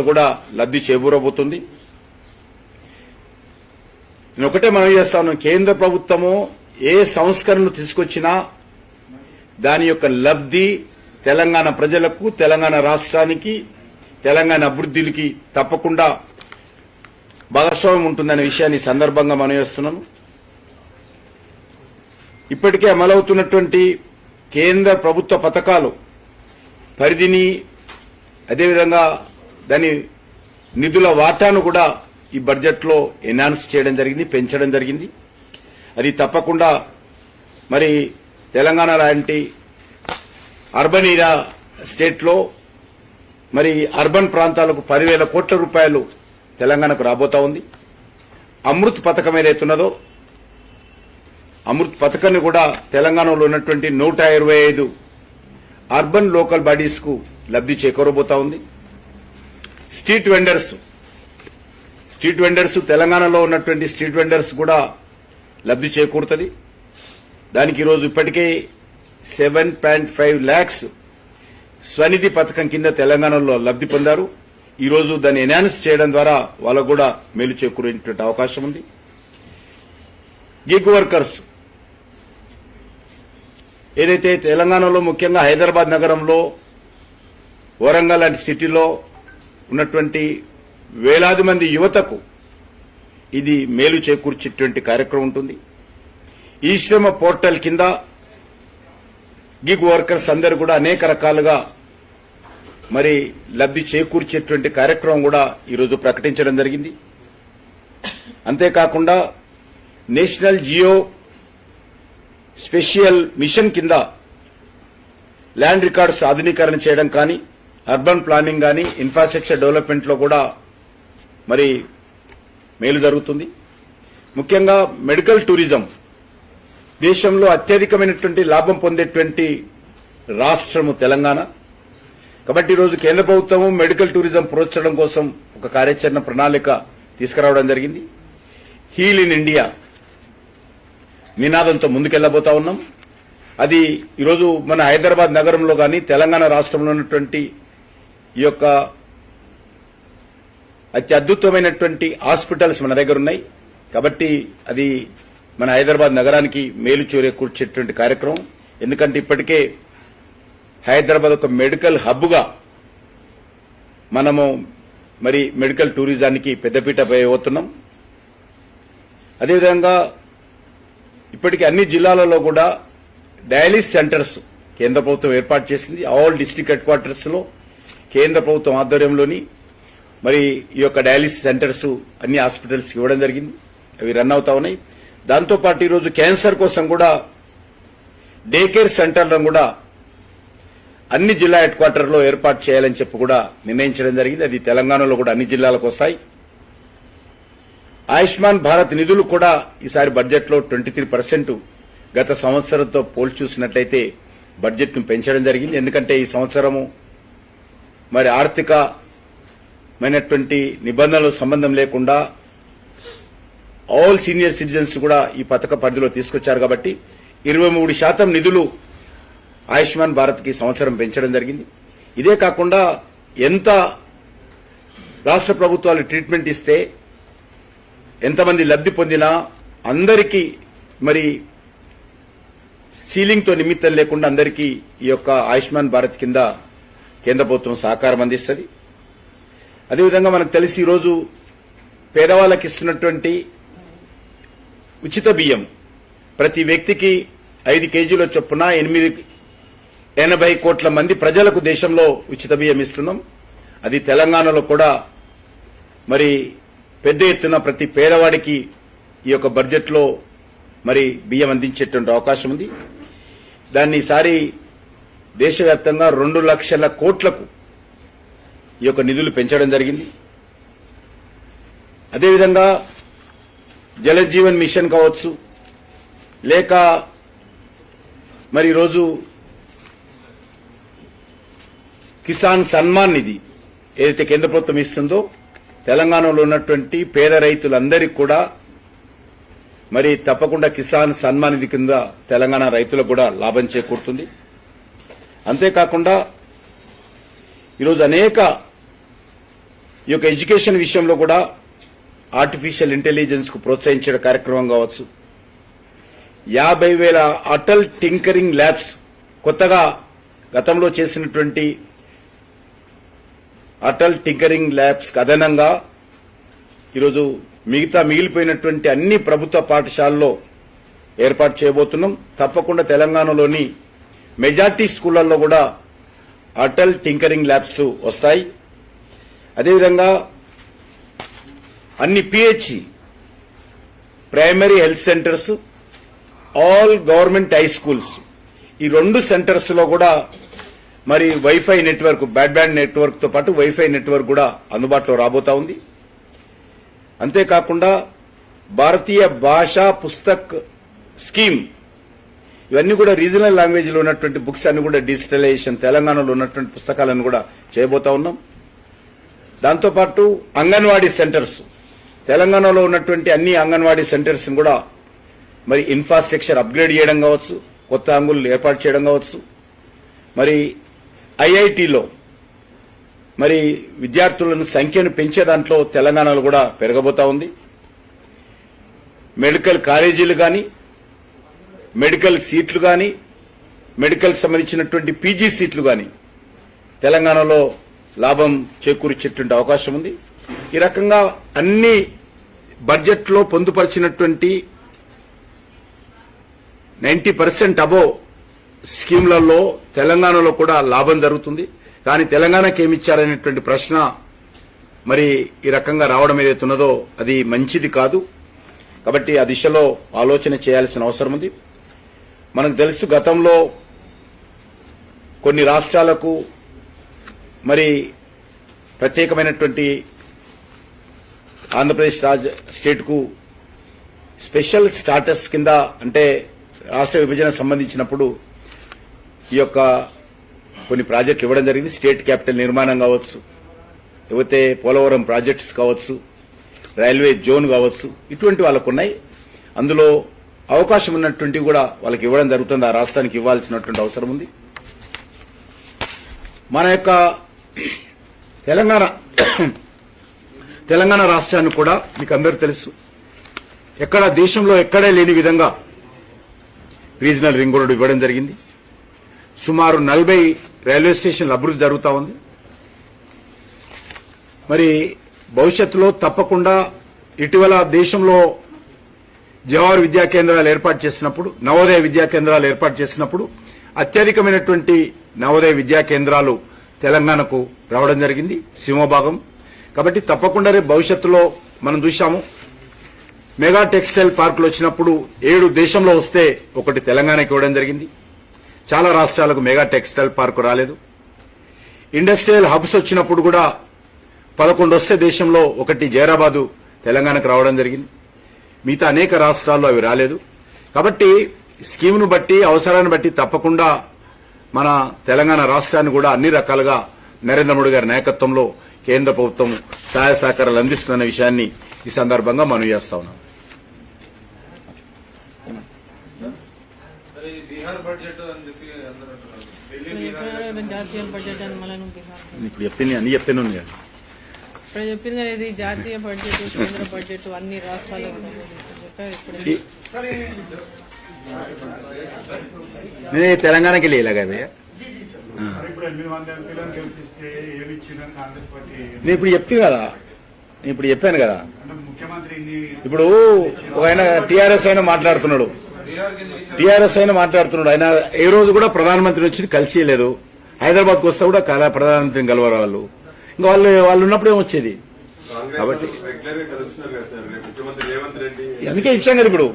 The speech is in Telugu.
కూడా లబ్ధి చేకూరబోతుంది. నేను ఒకటే మనం చేస్తాను, కేంద్ర ప్రభుత్వము ఏ సంస్కరణలు తీసుకొచ్చినా దాని యొక్క లబ్ధి తెలంగాణ ప్రజలకు, తెలంగాణ రాష్ట్రానికి, తెలంగాణ అభివృద్ధికి తప్పకుండా భాగస్వామ్యం ఉంటుందనే విషయాన్ని సందర్భంగా మనం చేస్తున్నాను. ఇప్పటికే అమలవుతున్నటువంటి కేంద్ర ప్రభుత్వ పథకాలు పరిధిని, అదేవిధంగా దాని నిధుల వాటాను కూడా ఈ బడ్జెట్లో ఎన్హాన్స్ చేయడం జరిగింది, పెంచడం జరిగింది. అది తప్పకుండా మరి తెలంగాణ లాంటి అర్బన్ ఏరియా స్టేట్లో మరి అర్బన్ ప్రాంతాలకు 10,000 కోట్ల రూపాయలు తెలంగాణకు రాబోతా ఉంది. అమృత్ పథకం ఏదైతున్నదో అమృత్ పథకాన్ని కూడా తెలంగాణలో ఉన్నటువంటి 125 అర్బన్ లోకల్ బాడీస్ కు లబ్ధి చేకూరబోతా ఉంది. స్ట్రీట్ వెండర్స్ తెలంగాణలో ఉన్నటువంటి స్ట్రీట్ వెండర్స్ కూడా లబ్ధి చేకూరుతుంది. దానికి ఈరోజు ఇప్పటికే 7.5 lakhs స్వనిధి పథకం కింద తెలంగాణలో లబ్ధి పొందారు. ఈరోజు దాన్ని ఎన్హాన్స్ చేయడం ద్వారా వాళ్ళకు కూడా మేలు చేకూరేటువంటి అవకాశం ఉంది. గిగ్ వర్కర్స్ ఏదైతే తెలంగాణలో ముఖ్యంగా హైదరాబాద్ నగరంలో, వరంగల్ లాంటి సిటీలో ఉన్నటువంటి వేలాది మంది యువతకు ఇది మేలు చేకూర్చేటువంటి కార్యక్రమం ఉంటుంది. ఈ శ్రమ పోర్టల్ కింద గిగ్ వర్కర్స్ అందరూ కూడా అనేక రకాలుగా మరి లబ్ధి చేకూర్చేటువంటి కార్యక్రమం కూడా ఈరోజు ప్రకటించడం జరిగింది. అంతేకాకుండా నేషనల్ జియో స్పెషల్ మిషన్ కింద ల్యాండ్ రికార్డ్స్ ఆధునీకరణ చేయడం కానీ, అర్బన్ ప్లానింగ్ కానీ, ఇన్ఫ్రాస్ట్రక్చర్ డెవలప్మెంట్ లో కూడా మరి మేలు జరుగుతుంది. ముఖ్యంగా మెడికల్ టూరిజం దేశంలో అత్యధికమైనటువంటి లాభం పొందేటువంటి రాష్ట్రము తెలంగాణ. కాబట్టి ఈరోజు కేంద్ర ప్రభుత్వం మెడికల్ టూరిజం ప్రోత్సహించడం కోసం ఒక కార్యాచరణ ప్రణాళిక తీసుకురావడం జరిగింది. హీల్ ఇన్ ఇండియా నినాదంతో ముందుకెళ్లబోతా ఉన్నాం. అది ఈరోజు మన హైదరాబాద్ నగరంలో గాని, తెలంగాణ రాష్ట్రంలో ఉన్నటువంటి ఈ యొక్క అత్యద్భుతమైనటువంటి హాస్పిటల్స్ మన దగ్గర ఉన్నాయి. కాబట్టి అది మన హైదరాబాద్ నగరానికి మేలు చేకూర్చేటువంటి కార్యక్రమం. ఎందుకంటే ఇప్పటికే హైదరాబాద్ ఒక మెడికల్ హబ్ గా మనము మరి మెడికల్ టూరిజానికి పెద్దపీట వేయబోతున్నాం. అదేవిధంగా ఇప్పటికీ అన్ని జిల్లాలలో కూడా డయాలిసిస్ సెంటర్స్ కేంద్ర ప్రభుత్వం ఏర్పాటు చేసింది. ఆల్ డిస్టిక్ హెడ్ క్వార్టర్స్ లో కేంద్ర ప్రభుత్వం ఆధ్వర్యంలోని మరి ఈ యొక్క డయాలిసిస్ సెంటర్స్ అన్ని హాస్పిటల్స్ ఇవ్వడం జరిగింది. అవి రన్ అవుతా ఉన్నాయి. దాంతోపాటు ఈరోజు క్యాన్సర్ కోసం కూడా డే కేర్ సెంటర్లను కూడా అన్ని జిల్లా హెడ్ క్వార్టర్లో ఏర్పాటు చేయాలని చెప్పి కూడా నిర్ణయించడం జరిగింది. అది తెలంగాణలో కూడా అన్ని జిల్లాలకు వస్తాయి. ఆయుష్మాన్ భారత్ నిధులు కూడా ఈసారి బడ్జెట్ లో 23% గత సంవత్సరంతో పోల్చి చూసినట్లయితే బడ్జెట్ ను పెంచడం జరిగింది. ఎందుకంటే ఈ సంవత్సరము మరి ఆర్థికమైనటువంటి నిబంధనలకు సంబంధం లేకుండా ఆల్ సీనియర్ సిటిజన్స్ కూడా ఈ పథక పరిధిలో తీసుకొచ్చారు. కాబట్టి 23% నిధులు ఆయుష్మాన్ భారత్ కి సంవత్సరం పెంచడం జరిగింది. ఇదే కాకుండా ఎంత రాష్ట్ర ప్రభుత్వాలు ట్రీట్మెంట్ ఇస్తే, ఎంతమంది లబ్ధి పొందినా అందరికీ మరి సీలింగ్ తో నిమిత్తం లేకుండా అందరికీ ఈ యొక్క ఆయుష్మాన్ భారత్ కింద కేంద్ర ప్రభుత్వం సహకారం అందిస్తుంది. అదేవిధంగా మనకు తెలిసి ఈరోజు పేదవాళ్ళకి ఇస్తున్నటువంటి ఉచిత బియ్యం ప్రతి వ్యక్తికి 5 కేజీల చొప్పున 80 కోట్ల మంది ప్రజలకు దేశంలో ఉచిత బియ్యం ఇస్తున్నాం. అది తెలంగాణలో కూడా మరి పెద్ద ఎత్తున ప్రతి పేదవాడికి ఈ యొక్క బడ్జెట్ లో మరి బియ్యం అందించేటువంటి అవకాశం ఉంది. దాన్ని ఈసారి దేశవ్యాప్తంగా 2 లక్షల కోట్లకు ఈ యొక్క నిధులు పెంచడం జరిగింది. అదేవిధంగా జల జీవన్ మిషన్ కావచ్చు, లేక మరి ఈరోజు కిసాన్ సన్మాన్ నిధి ఏదైతే కేంద్ర ప్రభుత్వం ఇస్తుందో తెలంగాణలో ఉన్నటువంటి పేద రైతులందరికీ కూడా మరి తప్పకుండా కిసాన్ సన్మాన్ నిధి కింద తెలంగాణ రైతులకు కూడా లాభం చేకూరుతుంది. అంతేకాకుండా ఈరోజు అనేక ఈ యొక్క ఎడ్యుకేషన్ విషయంలో కూడా ఆర్టిఫిషియల్ ఇంటెలిజెన్స్ కు ప్రోత్సహించే కార్యక్రమం కావచ్చు, 50,000 అటల్ టింకరింగ్ ల్యాబ్స్ కొత్తగా గతంలో చేసినటువంటి అటల్ టింకరింగ్ ల్యాబ్స్ అదనంగా ఈరోజు మిగిలిపోయినటువంటి అన్ని ప్రభుత్వ పాఠశాలల్లో ఏర్పాటు చేయబోతున్నాం. తప్పకుండా తెలంగాణలోని మెజార్టీ స్కూళ్లలో కూడా అటల్ టింకరింగ్ ల్యాబ్స్ వస్తాయి. అదేవిధంగా అన్ని PHC primary health centres, all government high schools, ఈ 2 సెంటర్స్ లో కూడా మరి వైఫై నెట్వర్క్, బ్రాడ్బ్యాండ్ నెట్వర్క్ తో పాటు వైఫై నెట్వర్క్ కూడా అందుబాటులో రాబోతా ఉంది. అంతేకాకుండా భారతీయ భాషా పుస్తక్ స్కీమ్, ఇవన్నీ కూడా రీజనల్ లాంగ్వేజ్ లో ఉన్నటువంటి బుక్స్ అన్ని కూడా డిజిటలైజేషన్, తెలంగాణలో ఉన్నటువంటి పుస్తకాలను కూడా చేయబోతా ఉన్నాం. దాంతోపాటు అంగన్వాడీ సెంటర్స్, తెలంగాణలో ఉన్నటువంటి అన్ని అంగన్వాడీ సెంటర్స్ కూడా మరి ఇన్ఫ్రాస్ట్రక్చర్ అప్గ్రేడ్ చేయడం కావచ్చు, కొత్త అంగులు ఏర్పాటు చేయడం కావచ్చు, మరి ఐఐటిలో మరి విద్యార్థులను సంఖ్యను పెంచే దాంట్లో తెలంగాణలో కూడా పెరగబోతా ఉంది. మెడికల్ కాలేజీలు కానీ, మెడికల్ సీట్లు కానీ, మెడికల్ సంబంధించినటువంటి పీజీ సీట్లు కానీ తెలంగాణలో లాభం చేకూర్చేటువంటి అవకాశం ఉంది. ఈ రకంగా అన్ని బడ్జెట్లో పొందుపరిచినటువంటి 90% అబోవ్ స్కీమ్లలో తెలంగాణలో కూడా లాభం జరుగుతుంది. కానీ తెలంగాణకి ఏమిచ్చారనేటువంటి ప్రశ్న మరి ఈ రకంగా రావడం ఏదైతే ఉన్నదో అది మంచిది కాదు. కాబట్టి ఆ దిశలో ఆలోచన చేయాల్సిన అవసరం ఉంది. మనకు తెలుసు గతంలో కొన్ని రాష్ట్రాలకు మరి ప్రత్యేకమైనటువంటి ఆంధ్రప్రదేశ్ స్టేట్ కు స్పెషల్ స్టాటస్ కింద, అంటే రాష్ట్ర విభజన సంబంధించినప్పుడు ఈ యొక్క కొన్ని ప్రాజెక్టులు ఇవ్వడం జరిగింది. స్టేట్ క్యాపిటల్ నిర్మాణం కావచ్చు, లేకపోతే పోలవరం ప్రాజెక్ట్స్ కావచ్చు, రైల్వే జోన్ కావచ్చు, ఇటువంటి వాళ్ళకు ఉన్నాయి. అందులో అవకాశం ఉన్నటువంటి కూడా వాళ్ళకి ఇవ్వడం జరుగుతుంది. ఆ రాష్ట్రానికి ఇవ్వాల్సినటువంటి అవసరం ఉంది. మన యొక్క తెలంగాణ రాష్ట్రాన్ని కూడా మీకు అందరూ తెలుసు, ఎక్కడ దేశంలో ఎక్కడే లేని విధంగా రీజనల్ రింగ్ రోడ్డు ఇవ్వడం జరిగింది. సుమారు 40 రైల్వే స్టేషన్లు అభివృద్ధి జరుగుతూ ఉంది. మరి భవిష్యత్తులో తప్పకుండా ఇటీవల దేశంలో జవహర్ విద్యా కేంద్రాలు ఏర్పాటు చేసినప్పుడు, నవోదయ విద్యా కేంద్రాలు ఏర్పాటు చేసినప్పుడు అత్యధికమైనటువంటి నవోదయ విద్యా కేంద్రాలు తెలంగాణకు రావడం జరిగింది, సింహభాగం. కాబట్టి తప్పకుండా రేపు భవిష్యత్తులో మనం చూశాము, మెగా టెక్స్టైల్ పార్కులు వచ్చినప్పుడు 7 దేశంలో వస్తే ఒకటి తెలంగాణకి ఇవ్వడం జరిగింది. చాలా రాష్ట్రాలకు మెగా టెక్స్టైల్ పార్కు రాలేదు. ఇండస్ట్రియల్ హబ్స్ వచ్చినప్పుడు కూడా 11 వస్తే దేశంలో ఒకటి జైరాబాదు తెలంగాణకు రావడం జరిగింది. మిగతా అనేక రాష్ట్రాల్లో అవి రాలేదు. కాబట్టి స్కీమ్ను బట్టి, అవసరాన్ని బట్టి తప్పకుండా మన తెలంగాణ రాష్ట్రాన్ని కూడా అన్ని రకాలుగా నరేంద్ర మోడీ గారి నాయకత్వంలో కేంద్ర ప్రభుత్వం సహాయ సహకారాలు అందిస్తున్న విషయాన్ని ఈ సందర్భంగా మనవి చేస్తా ఉన్నాం. జాతీయ బడ్జెట్ అని మళ్ళీ ఇప్పుడు చెప్పింది అన్ని చెప్తూనే ఉంది కదా. ఇప్పుడు చెప్పింది కదా, ఇది జాతీయ బడ్జెట్, కేంద్ర బడ్జెట్ అన్ని రాష్ట్రాలకు చెప్పారు. నేను తెలంగాణకి లేలాగా భయ్యా, నేను ఇప్పుడు చెప్తాను కదా, నేను ఇప్పుడు చెప్పాను కదా. ఇప్పుడు ఆయన టీఆర్ఎస్ అయినా మాట్లాడుతున్నాడు, ఆయన ఏ రోజు కూడా ప్రధానమంత్రి వచ్చి కలిసిలేదు. హైదరాబాద్కి వస్తే కూడా ప్రధానమంత్రిని కలవరు వాళ్ళు. ఇంకా వాళ్ళు ఉన్నప్పుడు ఏమొచ్చేది. కాబట్టి అందుకే ఇచ్చాం కదా ఇప్పుడు.